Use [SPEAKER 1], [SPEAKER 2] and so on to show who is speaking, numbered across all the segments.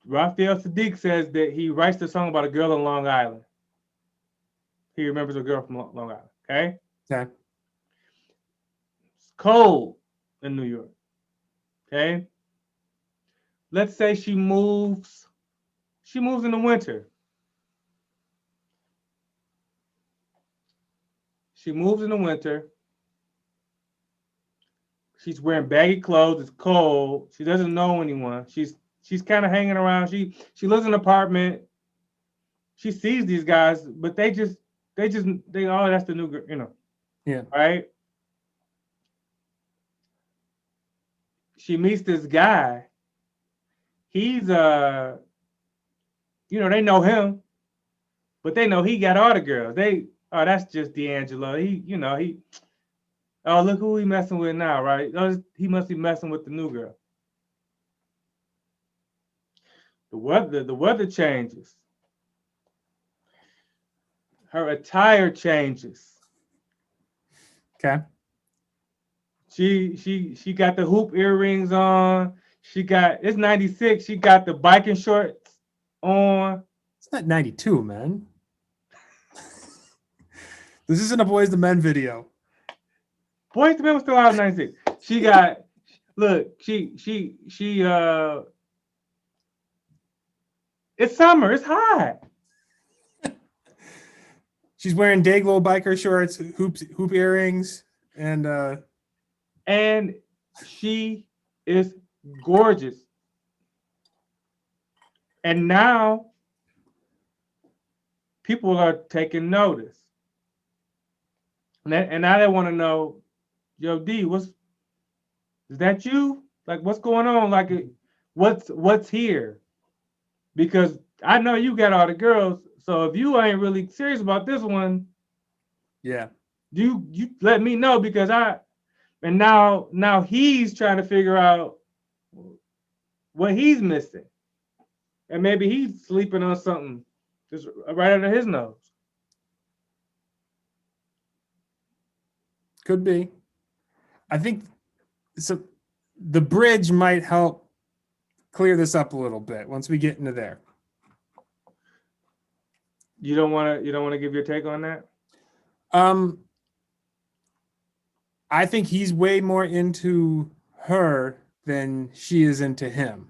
[SPEAKER 1] Raphael Sadiq says that he writes the song about a girl in Long Island. He remembers a girl from Long Island. Okay,
[SPEAKER 2] Okay.
[SPEAKER 1] it's cold in New York. Okay, let's say she moves. She moves in the winter. She moves in the winter. She's wearing baggy clothes. It's cold. She doesn't know anyone. She's kind of hanging around. She lives in an apartment. She sees these guys, but they oh, that's the new girl,
[SPEAKER 2] Yeah.
[SPEAKER 1] right? She meets this guy. He's they know him, but they know he got all the girls. Oh, that's just D'Angelo. He oh, look who he messing with now, right? Oh, he must be messing with the new girl. The weather changes. Her attire changes.
[SPEAKER 2] Okay.
[SPEAKER 1] She got the hoop earrings on. It's 96. She got the biking shorts on.
[SPEAKER 2] It's not 92, man. This isn't a Boys to Men video.
[SPEAKER 1] Boys to Men was still out in 96. She got look, she it's summer, it's hot.
[SPEAKER 2] She's wearing Dayglow biker shorts, hoop earrings,
[SPEAKER 1] and she is gorgeous. And now people are taking notice. And now they want to know, yo, D, is that you? Like, what's going on? Like, what's here? Because I know you got all the girls. So if you ain't really serious about this one,
[SPEAKER 2] yeah,
[SPEAKER 1] you let me know because now he's trying to figure out what he's missing, and maybe he's sleeping on something just right under his nose.
[SPEAKER 2] could be. I think so. The bridge might help clear this up a little bit once we get into there.
[SPEAKER 1] You don't want to give your take on that?
[SPEAKER 2] Um, I think he's way more into her than she is into him.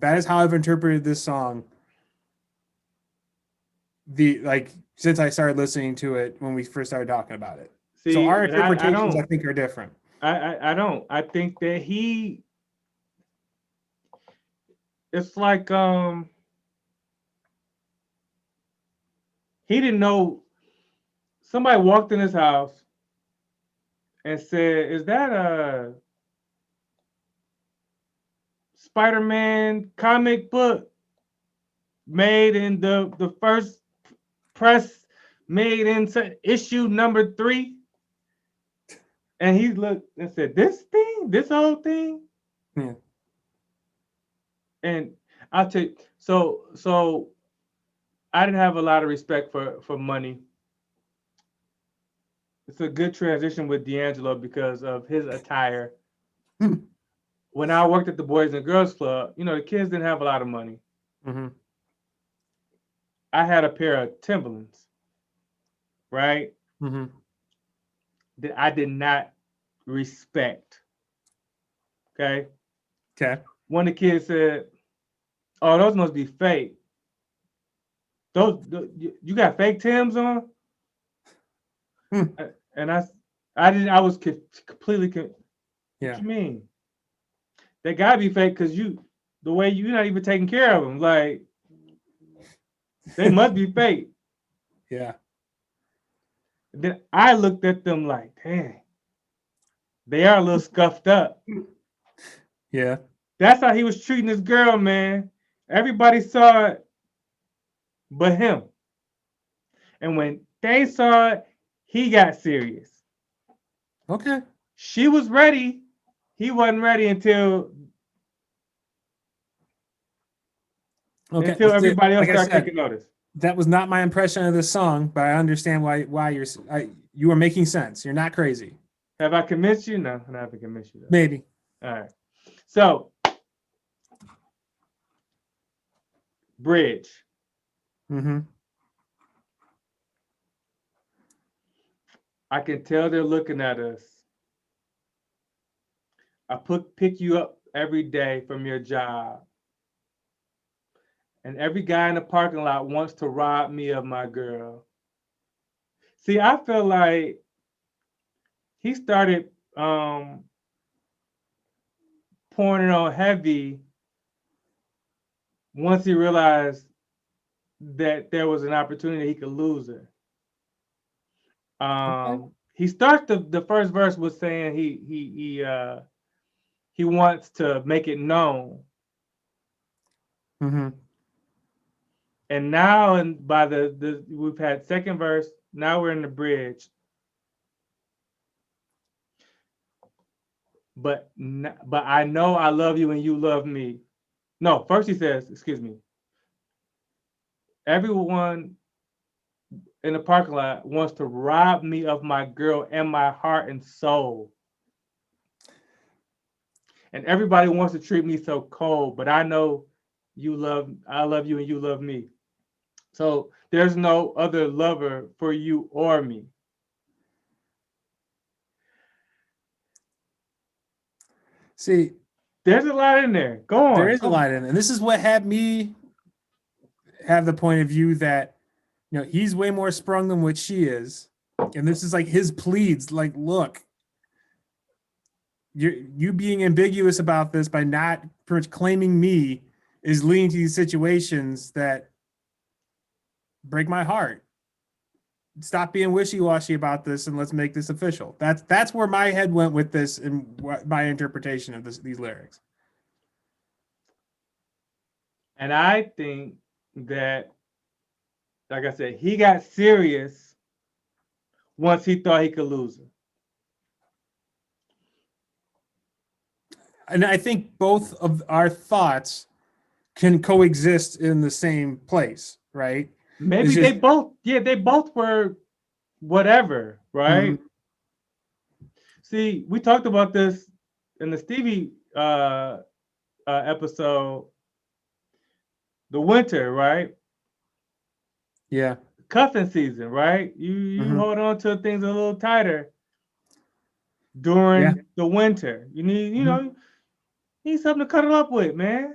[SPEAKER 2] That is how I've interpreted this song. Since I started listening to it when we first started talking about it.
[SPEAKER 1] See,
[SPEAKER 2] so our
[SPEAKER 1] and I
[SPEAKER 2] interpretations, I
[SPEAKER 1] don't.
[SPEAKER 2] think, are different.
[SPEAKER 1] I don't. I think that it's like he didn't know. Somebody walked in his house and said, "Is that a Spider-Man comic book made in the first press, made in issue number 3?" And he looked and said, this whole thing?"
[SPEAKER 2] Yeah.
[SPEAKER 1] And I'll tell you, so I didn't have a lot of respect for Money. It's a good transition with D'Angelo because of his attire. When I worked at the Boys and Girls Club, the kids didn't have a lot of money.
[SPEAKER 2] Mm-hmm.
[SPEAKER 1] I had a pair of Timberlands, right?
[SPEAKER 2] Mm-hmm.
[SPEAKER 1] That I did not respect. Okay.
[SPEAKER 2] Okay.
[SPEAKER 1] One of the kids said, "Oh, those must be fake. Those you got fake Tims on?"
[SPEAKER 2] Hmm.
[SPEAKER 1] And I didn't. I was completely. What
[SPEAKER 2] Yeah.
[SPEAKER 1] you mean? They gotta be fake because the way you're not even taking care of them. Like they must be fake.
[SPEAKER 2] Yeah.
[SPEAKER 1] Then I looked at them like, dang, they are a little scuffed up.
[SPEAKER 2] Yeah.
[SPEAKER 1] That's how he was treating this girl, man. Everybody saw it but him. And when they saw it, he got serious.
[SPEAKER 2] Okay.
[SPEAKER 1] She was ready. He wasn't ready
[SPEAKER 2] Okay.
[SPEAKER 1] until
[SPEAKER 2] See,
[SPEAKER 1] everybody else
[SPEAKER 2] like I
[SPEAKER 1] started
[SPEAKER 2] said,
[SPEAKER 1] taking notice.
[SPEAKER 2] that was not my impression of this song, but I understand why you are making sense. You're not crazy.
[SPEAKER 1] Have I convinced you? No, I haven't convinced you.
[SPEAKER 2] Maybe.
[SPEAKER 1] All right. So bridge.
[SPEAKER 2] Mm-hmm.
[SPEAKER 1] I can tell they're looking at us. Pick you up every day from your job. And every guy in the parking lot wants to rob me of my girl. See, I feel like he started pouring it on heavy once he realized that there was an opportunity he could lose her.
[SPEAKER 2] Okay.
[SPEAKER 1] He starts the first verse with saying he wants to make it known.
[SPEAKER 2] Mm-hmm.
[SPEAKER 1] And now, and by the we've had second verse. Now we're in the bridge. But I know I love you and you love me. No, first he says, excuse me. Everyone in the parking lot wants to rob me of my girl and my heart and soul. And everybody wants to treat me so cold, but I know I love you and you love me. So there's no other lover for you or me.
[SPEAKER 2] See,
[SPEAKER 1] there's a lot in there. Go on.
[SPEAKER 2] there is a lot in it. And this is what had me have the point of view that, you know, he's way more sprung than what she is. And this is like his pleads, like, look, you being ambiguous about this by not pretty much claiming me is leading to these situations that break my heart. Stop being wishy-washy about this and let's make this official. That's where my head went with this and my interpretation of these lyrics.
[SPEAKER 1] And I think that, like I said, he got serious once he thought he could lose her.
[SPEAKER 2] And I think both of our thoughts can coexist in the same place, right?
[SPEAKER 1] Maybe they both were whatever, right?
[SPEAKER 2] Mm-hmm.
[SPEAKER 1] See, we talked about this in the Stevie episode, the winter, right?
[SPEAKER 2] Yeah.
[SPEAKER 1] Cuffing season, right? You hold on to things a little tighter during the winter. You need, you know, need something to cuddle up with, man.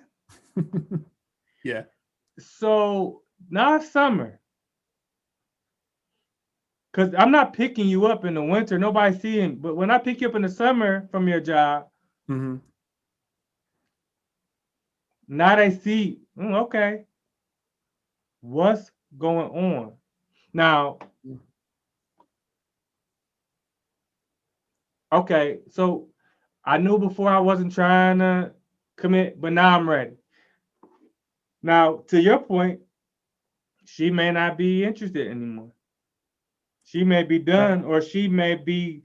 [SPEAKER 2] Yeah.
[SPEAKER 1] So now it's summer. Because I'm not picking you up in the winter. Nobody's seeing. But when I pick you up in the summer from your job, now they see, okay, what's going on? Now, okay, so I knew before I wasn't trying to commit, but now I'm ready. Now, to your point, she may not be interested anymore. She may be done, or she may be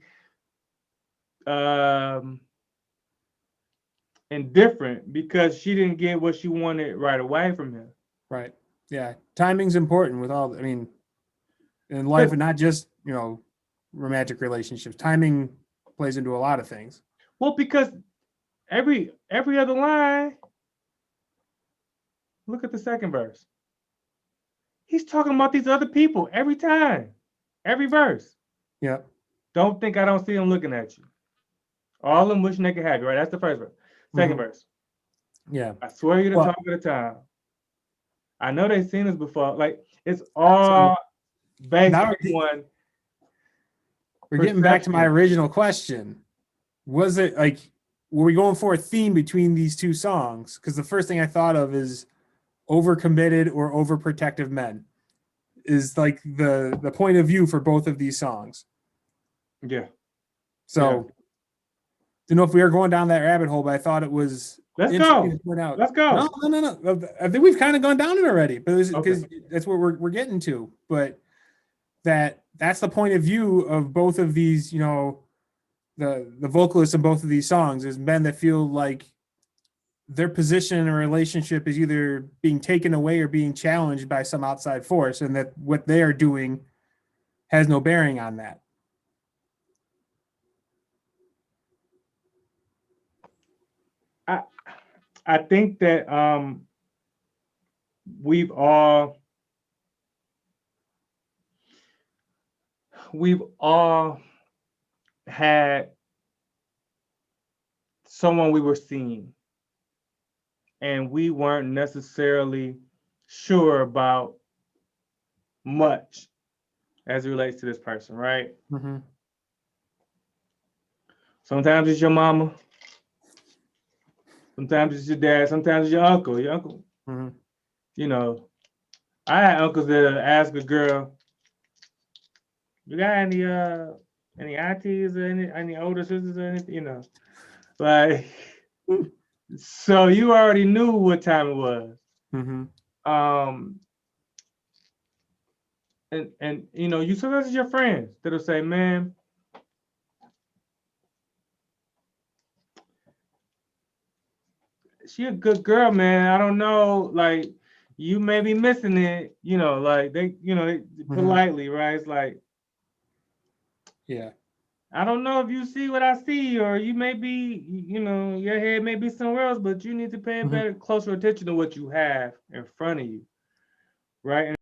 [SPEAKER 1] indifferent because she didn't get what she wanted right away from him.
[SPEAKER 2] Right. Yeah. Timing's important with all, I mean, in life, and not just, you know, romantic relationships. Timing plays into a lot of things.
[SPEAKER 1] Well, because every other line, look at the second verse. He's talking about these other people every time, every verse.
[SPEAKER 2] Yeah.
[SPEAKER 1] Don't think I don't see him looking at you. All of them wishing they could have you, right? That's the first verse. Second verse.
[SPEAKER 2] Yeah.
[SPEAKER 1] I swear you're the talk of the town. I know they've seen us before. Like, it's all based on one.
[SPEAKER 2] We're getting back to my original question. Was it like, were we going for a theme between these two songs? Because the first thing I thought of is overcommitted or overprotective men is like the point of view for both of these songs.
[SPEAKER 1] Yeah.
[SPEAKER 2] So, don't know if we were going down that rabbit hole, but I thought it was.
[SPEAKER 1] Let's go. Let's go.
[SPEAKER 2] No. I think we've kind of gone down it already, but because that's what we're getting to. But that's the point of view of both of these, you know, the vocalists in both of these songs is men that feel like their position in a relationship is either being taken away or being challenged by some outside force, and that what they are doing has no bearing on that.
[SPEAKER 1] I think that we've all had someone we were seeing, and we weren't necessarily sure about much as it relates to this person, right?
[SPEAKER 2] Mm-hmm.
[SPEAKER 1] Sometimes it's your mama, sometimes it's your dad, sometimes it's your uncle. Your uncle,
[SPEAKER 2] Mm-hmm.
[SPEAKER 1] you know, I had uncles that ask a girl, "You got any aunties or any older sisters or anything?" You know, like so you already knew what time it was.
[SPEAKER 2] Mm-hmm.
[SPEAKER 1] Um, and you know, you sometimes it's your friends that'll say, "Man, she a good girl, man. I don't know, like you may be missing it." You know, like they, politely, right? It's like,
[SPEAKER 2] Yeah.
[SPEAKER 1] I don't know if you see what I see, or you may be, your head may be somewhere else, but you need to pay
[SPEAKER 2] Mm-hmm.
[SPEAKER 1] better, closer attention to what you have in front of you, right?